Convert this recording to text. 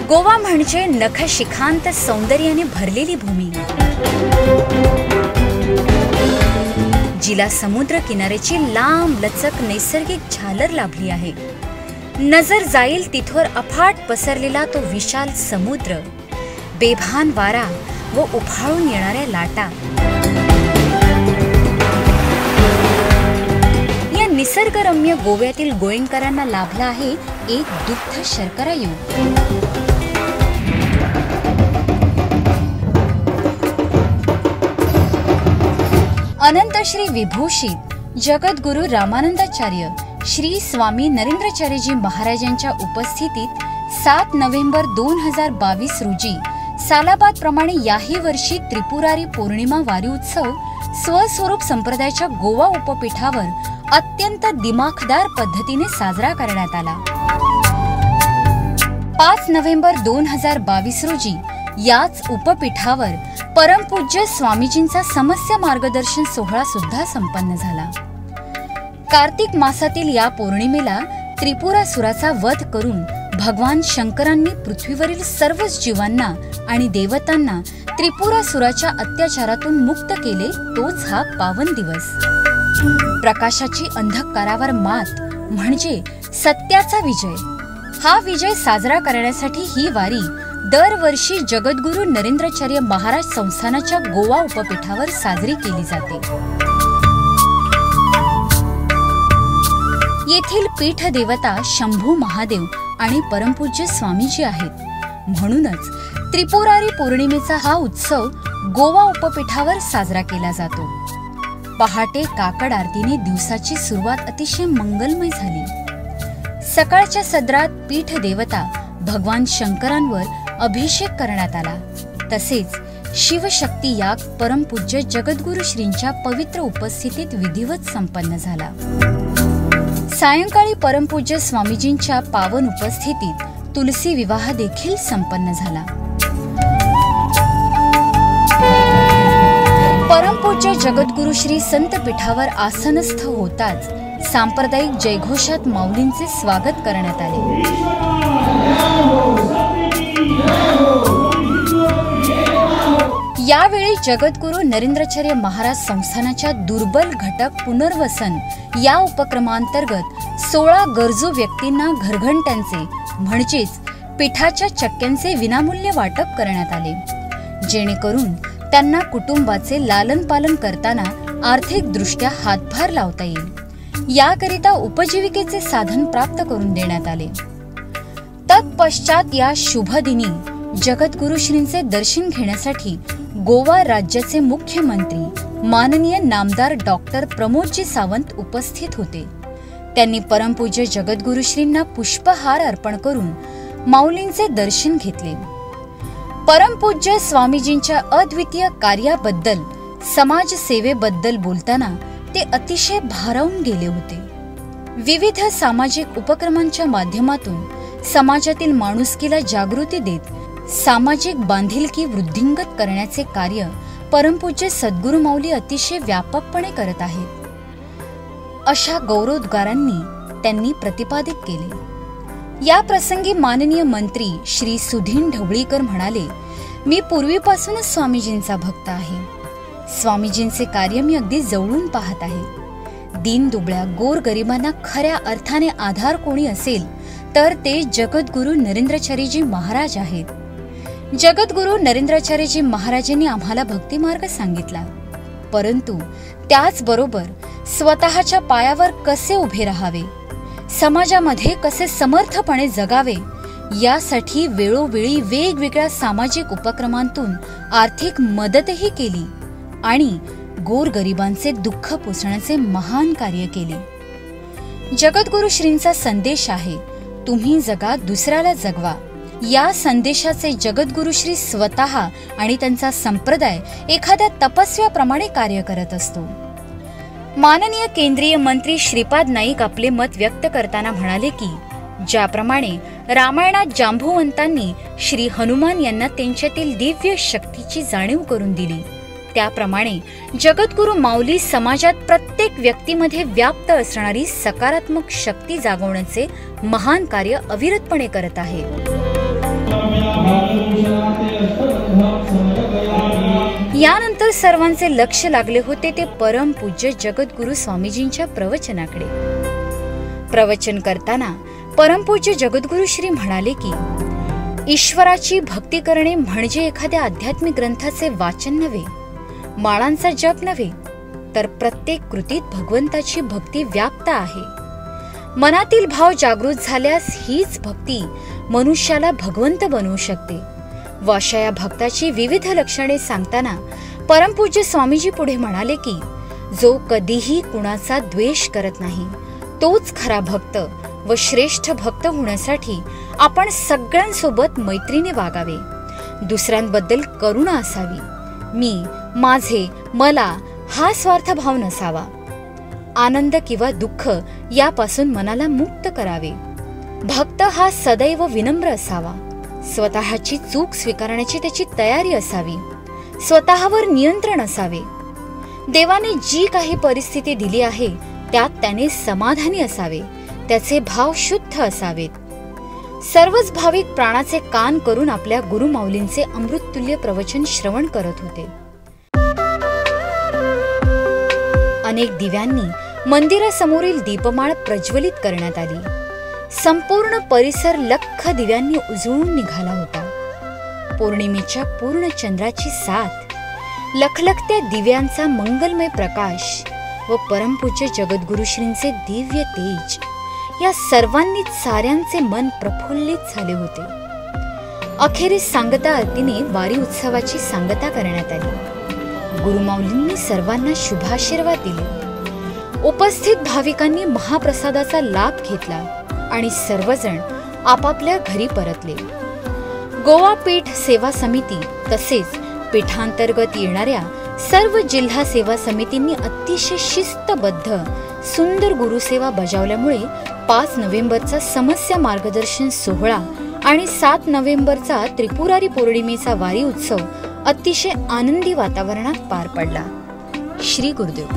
गोवा म्हणजे नखशिखांत सौंदर्याने भरलेली भूमी, जिला समुद्र किनाऱ्याची लांब लचक नैसर्गिक झालर लाभली आहे। नजर जाईल तिथवर अफाट पसरलेला तो विशाल समुद्र, बेभान वारा व उफाळून येणाऱ्या लाटा। या निसर्गरम्य गोव्यातील गोयंकरांना लाभला आहे एक दुग्ध शर्करा युग। अनंत श्री विभूषित जगद्गुरु रामानंदाचार्य श्री स्वामी नरेंद्राचार्यजी महाराजांच्या उपस्थितीत 7 नोव्हेंबर 2022 रोजी सालाबाद प्रमाणे याही वर्षी त्रिपुरारी पौर्णिमा वारी उत्सव स्वस्वरूप संप्रदायाच्या गोवा उपपीठावर अत्यंत दिमाखदार पद्धतीने साजरा करण्यात आला। 5 नोव्हेंबर 2022 रोजी याच उपपीठावर परमपूज्य स्वामीजींचा समस्य मार्गदर्शन सोहळा सुद्धा संपन्न झाला। कार्तिक मासातील या पौर्णिमेला त्रिपुरासुराचा वध करून भगवान शंकरांनी पृथ्वीवरील सर्वच जीवांना आणि देवतांना त्रिपुरासुराच्या अत्याचारातून मुक्त केले, तोच हा पावन दिवस। प्रकाशाची अंधकारावर मात म्हणजे सत्याचा विजय। हा विजय साजरा करण्यासाठी ही वारी दरवर्षी जगद्गुरु नरेंद्राचार्य महाराज संस्थानाच्या गोवा उपपीठावर साजरी केली जाते। येथील पीठ देवता शंभू महादेव आणि परमपूज्य स्वामीजी आहेत। म्हणूनच त्रिपुरारी पौर्णिमेचा हा उत्सव गोवा उपपीठावर साजरा केला जातो। पहाटे काकड आरतीने दिवसाची सुरुवात अतिशय मंगलमय झाली। सकाळच्या सदरात पीठ देवता भगवान शंकरांवर अभिषेक करण्यात आला। तसेच शिवशक्ती याग परमपूज्य जगद्गुरु श्रींच्या पवित्र उपस्थितीत विधिवत संपन्न झाला। सायंकाळी परमपूज्य स्वामीजींच्या पावन उपस्थितीत तुलसी विवाह देखील संपन्न झाला। परमपूज्य जगद्गुरु श्री संत पीठावर आसनस्थ होताच सांप्रदायिक जयघोषात माऊलींचे स्वागत करण्यात आले। यावेळी जगद्गुरु नरेंद्राचार्य महाराज संस्थानाच्या दुर्बल घटक पुनर्वसन या उपक्रमांतर्गत 16 गरजू व्यक्तींना घरघंट्यांचे म्हणजेच पिठाच्या चक्क्यांचे विनामूल्य वाटप करण्यात आले, जेणेकरून त्यांना कुटुंबाचे लालन पालन करताना आर्थिक दृष्ट्या हातभार लावता येईल, याकरिता उपजीविकेचे साधन प्राप्त करून देण्यात आले। तत्पश्चात या शुभ दिनी जगद्गुरु श्रींचे दर्शन घेण्यासाठी गोवा राज्याचे मुख्यमंत्री माननीय नामदार डॉक्टर प्रमोदजी सावंत उपस्थित होते। त्यांनी परमपूज्य जगद्गुरु श्रींना पुष्पहार अर्पण करून माऊलींचे दर्शन घेतले। परमपूज्य स्वामीजींच्या अद्वितीय कार्याबद्दल, समाज सेवेबद्दल बोलताना ते अतिशय भारावून गेले होते। विविध सामाजिक उपक्रमांच्या माध्यमातून समाजातील माणुसकीला जागृती देत सामाजिक बांधिलकी वृद्धिंगत करण्याचे कार्य परमपूज्य सद्गुरु माऊली अतिशय व्यापकपणे करत आहेत, अशा गौरवोद्गारांनी त्यांनी प्रतिपादित केले। या प्रसंगी माननीय मंत्री श्री सुधीन ढवळीकर म्हणाले, मी पूर्वीपासूनच स्वामीजींचा भक्त आहे। स्वामीजींचे कार्य मी अगदी जवळून पाहत आहे। दीनदुबळ्या गोरगरिबांना खऱ्या अर्थाने आधार कोणी असेल तर ते जगद्गुरु नरेंद्राचार्यजी महाराज आहेत। जगद्गुरु नरेंद्राचार्यजी महाराजांनी आम्हाला भक्ती मार्ग सांगितला, परंतु त्याचबरोबर स्वतःच्या पायावर कसे उभे राहावे, समाजामध्ये कसे समर्थपणे जगावे, यासाठी वेळोवेळी वेगवेगळ्या सामाजिक उपक्रमांतून आर्थिक मदतही केली आणि गोरगरिबांचे दुःख पुसण्याचे महान कार्य केले। जगद्गुरु श्रींचा संदेश आहे, तुम्ही जगा, दुसऱ्याला जगवा। या संदेशाचे जगद्गुरु श्री स्वतः आणि त्यांचा संप्रदाय एखाद्या तपस्व्याप्रमाणे कार्य करत असतो। माननीय केंद्रीय मंत्री श्रीपाद नाईक आपले मत व्यक्त करताना म्हणाले की, ज्याप्रमाणे रामायणात जांबुवंतांनी श्री हनुमान यांना त्यांच्यातील दिव्य शक्तीची जाणीव करून दिली, त्याप्रमाणे जगद्गुरु माऊली समाजात प्रत्येक व्यक्तीमध्ये व्याप्त असणारी सकारात्मक शक्ती जागवण्याचे महान कार्य अविरतपणे करत आहेत। यानंतर सर्वांचे लक्ष लागले होते ते परमपूज्य जगद्गुरु स्वामीजींच्या प्रवचनाकडे. प्रवचन करताना परमपूज्य जगद्गुरु श्री म्हणाले की ईश्वराची भक्ती करणे म्हणजे एखाद्या आध्यात्मिक ग्रंथाचे वाचन नव्हे, माळांचा जप नव्हे, तर प्रत्येक कृतीत भगवंताची भक्ती व्याप्त आहे. मनातील भाव जागृत झाल्यास हीच भक्ती मनुष्याला भगवंत बनवू शकते. व अशा या भक्ताची विविध लक्षणे सांगताना परमपूज्य स्वामीजी पुढे म्हणाले की जो कधीही कुणाचा द्वेष करत नाही तोच खरा भक्त व श्रेष्ठ भक्त होण्यासाठी आपण सगळ्यांसोबत मैत्रीने वागावे. दुसऱ्यांबद्दल करुणा असावी. मी, माझे, मला हा स्वार्थ भाव नसावा. आनंद किंवा दुःख यापासून मनाला मुक्त करावे. भक्त हा सदैव विनम्र असावा. स्वतःची चूक स्वीकारण्याची त्याची तयारी असावी. स्वतःवर नियंत्रण असावे. देवाने जी काही परिस्थिती दिली आहे त्यात त्याने समाधानी असावे. त्याचे भाव शुद्ध असावेत. सर्वच भाविक प्राणाचे कान करून आपल्या गुरुमाऊलींचे अमृततुल्य प्रवचन श्रवण करत होते. अनेक दिव्यांनी मंदिरासमोरील दीपमाळ प्रज्वलित करण्यात आली. संपूर्ण परिसर लख दिव्यांनी उजळून निघाला होता. पौर्णिमेच्या पूर्ण चंद्राची साथ, लखलखत्या दिव्यांचा मंगलमय प्रकाश व परमपूज्य जगद्गुरुश्रींचे दिव्य तेज या सर्वांनीच साऱ्यांचे मन प्रफुल्लित झाले होते. अखेरीस सांगता आरतीने वारी उत्सवाची सांगता करण्यात आली. गुरुमाऊलींनी सर्वांना शुभाशीर्वाद दिले. उपस्थित भाविकांनी महाप्रसादाचा लाभ घेतला आणि सर्वजण आपापल्या घरी परतले. गोवा पीठ सेवा समिती तसेच पीठांतर्गत येणाऱ्या सर्व जिल्हा सेवा समितींनी अतिशय शिस्तबद्ध सुंदर गुरुसेवा बजावल्यामुळे 5 नोव्हेंबरचा समस्या मार्गदर्शन सोहळा आणि 7 नोव्हेंबरचा त्रिपुरारी पौर्णिमेचा वारी उत्सव अतिशय आनंदी वातावरणात पार पडला. श्री गुरुदेव.